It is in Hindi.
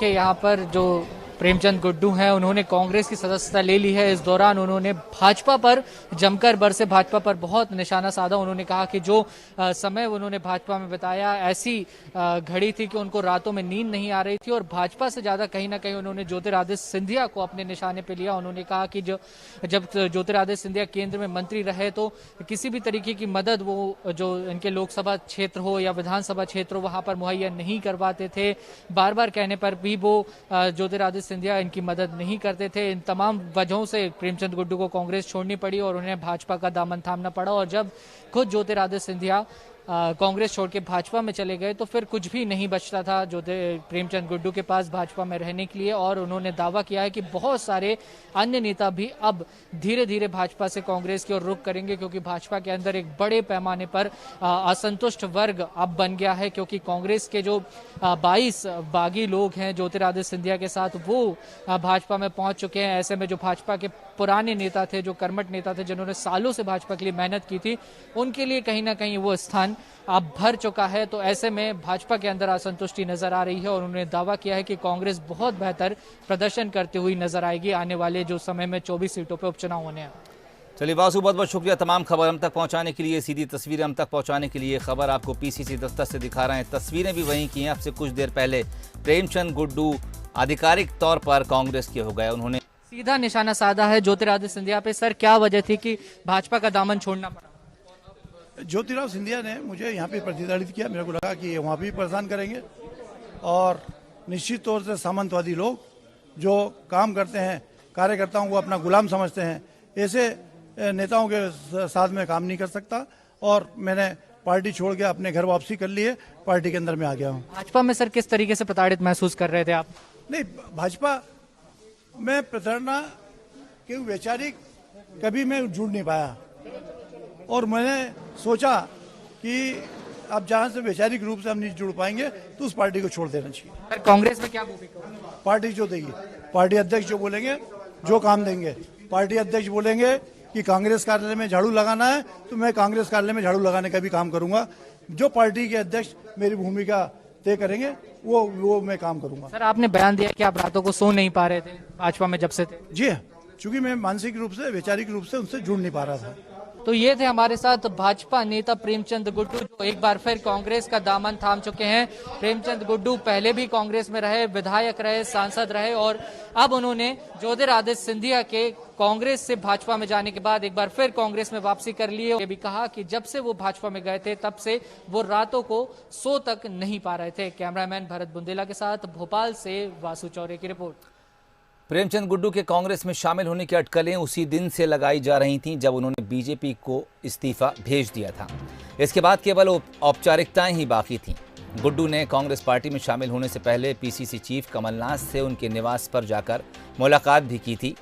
देखिए यहाँ पर जो प्रेमचंद गुड्डू हैं उन्होंने कांग्रेस की सदस्यता ले ली है। इस दौरान उन्होंने भाजपा पर जमकर बरसे, भाजपा पर बहुत निशाना साधा। उन्होंने कहा कि जो समय उन्होंने भाजपा में बिताया, ऐसी घड़ी थी कि उनको रातों में नींद नहीं आ रही थी और भाजपा से ज्यादा कहीं ना कहीं उन्होंने ज्योतिरादित्य सिंधिया को अपने निशाने पर लिया। उन्होंने कहा कि जब ज्योतिरादित्य सिंधिया केंद्र में मंत्री रहे तो किसी भी तरीके की मदद वो जो इनके लोकसभा क्षेत्र हो या विधानसभा क्षेत्र हो वहां पर मुहैया नहीं करवाते थे। बार बार कहने पर भी वो ज्योतिरादित्य सिंधिया इनकी मदद नहीं करते थे। इन तमाम वजहों से प्रेमचंद गुड्डू को कांग्रेस छोड़नी पड़ी और उन्हें भाजपा का दामन थामना पड़ा। और जब खुद ज्योतिरादित्य सिंधिया कांग्रेस छोड़ के भाजपा में चले गए तो फिर कुछ भी नहीं बचता था जो प्रेमचंद गुड्डू के पास भाजपा में रहने के लिए। और उन्होंने दावा किया है कि बहुत सारे अन्य नेता भी अब धीरे धीरे भाजपा से कांग्रेस की ओर रुख करेंगे, क्योंकि भाजपा के अंदर एक बड़े पैमाने पर असंतुष्ट वर्ग अब बन गया है। क्योंकि कांग्रेस के जो 22 बागी लोग हैं ज्योतिरादित्य सिंधिया के साथ, वो भाजपा में पहुंच चुके हैं। ऐसे में जो भाजपा के पुराने नेता थे, जो कर्मठ नेता थे, जिन्होंने सालों से भाजपा के लिए मेहनत की थी, उनके लिए कहीं ना कहीं वो स्थान अब भर चुका है। तो ऐसे में भाजपा के अंदर असंतुष्टि नजर आ रही है और उन्होंने दावा किया है कि कांग्रेस बहुत बेहतर प्रदर्शन करते हुई नजर आएगी आने वाले जो समय में 24 सीटों पर उपचुनाव होने हैं। चलिए वासु, बहुत बहुत शुक्रिया तमाम खबर हम तक पहुंचाने के लिए, सीधी तस्वीरें हम तक पहुंचाने के लिए। खबर आपको पीसीसी दफ्तर से दिखा रहे हैं, तस्वीरें भी वहीं की हैं। अब से कुछ देर पहले प्रेमचंद गुड्डू आधिकारिक तौर पर कांग्रेस के हो गए। उन्होंने सीधा निशाना साधा है ज्योतिरादित्य सिंधिया पे। सर, क्या वजह थी कि भाजपा का दामन छोड़ना पड़ा? ज्योतिराव सिंधिया ने मुझे यहाँ पे प्रतिनिधित्व किया। मेरे को लगा कि वहाँ भी परेशान करेंगे और निश्चित तौर से सामंतवादी लोग जो काम करते हैं, कार्यकर्ताओं को अपना गुलाम समझते हैं, ऐसे नेताओं के साथ में काम नहीं कर सकता। और मैंने पार्टी छोड़ के अपने घर वापसी कर ली है, पार्टी के अंदर में आ गया हूँ। भाजपा में सर किस तरीके से प्रताड़ित महसूस कर रहे थे आप? नहीं, भाजपा में प्रताड़ना के वैचारिक कभी मैं जुड़ नहीं पाया और मैंने सोचा कि अब जहाँ से वैचारिक रूप से हम नहीं जुड़ पाएंगे तो उस पार्टी को छोड़ देना चाहिए। सर, कांग्रेस में क्या भूमिका? पार्टी जो देगी, पार्टी अध्यक्ष जो बोलेंगे, जो काम देंगे, पार्टी अध्यक्ष बोलेंगे कि कांग्रेस कार्यालय में झाड़ू लगाना है तो मैं कांग्रेस कार्यालय में झाड़ू लगाने का भी काम करूंगा। जो पार्टी के अध्यक्ष मेरी भूमिका तय करेंगे वो मैं काम करूंगा। सर, आपने बयान दिया कि आप रातों को सो नहीं पा रहे थे भाजपा में जब से थे। जी हाँ, चूंकि मैं मानसिक रूप से, वैचारिक रूप से उनसे जुड़ नहीं पा रहा था। तो ये थे हमारे साथ भाजपा नेता प्रेमचंद गुड्डू, जो एक बार फिर कांग्रेस का दामन थाम चुके हैं। प्रेमचंद गुड्डू पहले भी कांग्रेस में रहे, विधायक रहे, सांसद रहे और अब उन्होंने ज्योतिरादित्य सिंधिया के कांग्रेस से भाजपा में जाने के बाद एक बार फिर कांग्रेस में वापसी कर ली है। ये भी कहा कि जब से वो भाजपा में गए थे तब से वो रातों को सो तक नहीं पा रहे थे। कैमरामैन भरत बुंदेला के साथ भोपाल से वासु चौरे की रिपोर्ट। प्रेमचंद गुड्डू के कांग्रेस में शामिल होने की अटकलें उसी दिन से लगाई जा रही थीं जब उन्होंने बीजेपी को इस्तीफा भेज दिया था। इसके बाद केवल औपचारिकताएं ही बाकी थीं। गुड्डू ने कांग्रेस पार्टी में शामिल होने से पहले पीसीसी चीफ कमलनाथ से उनके निवास पर जाकर मुलाकात भी की थी।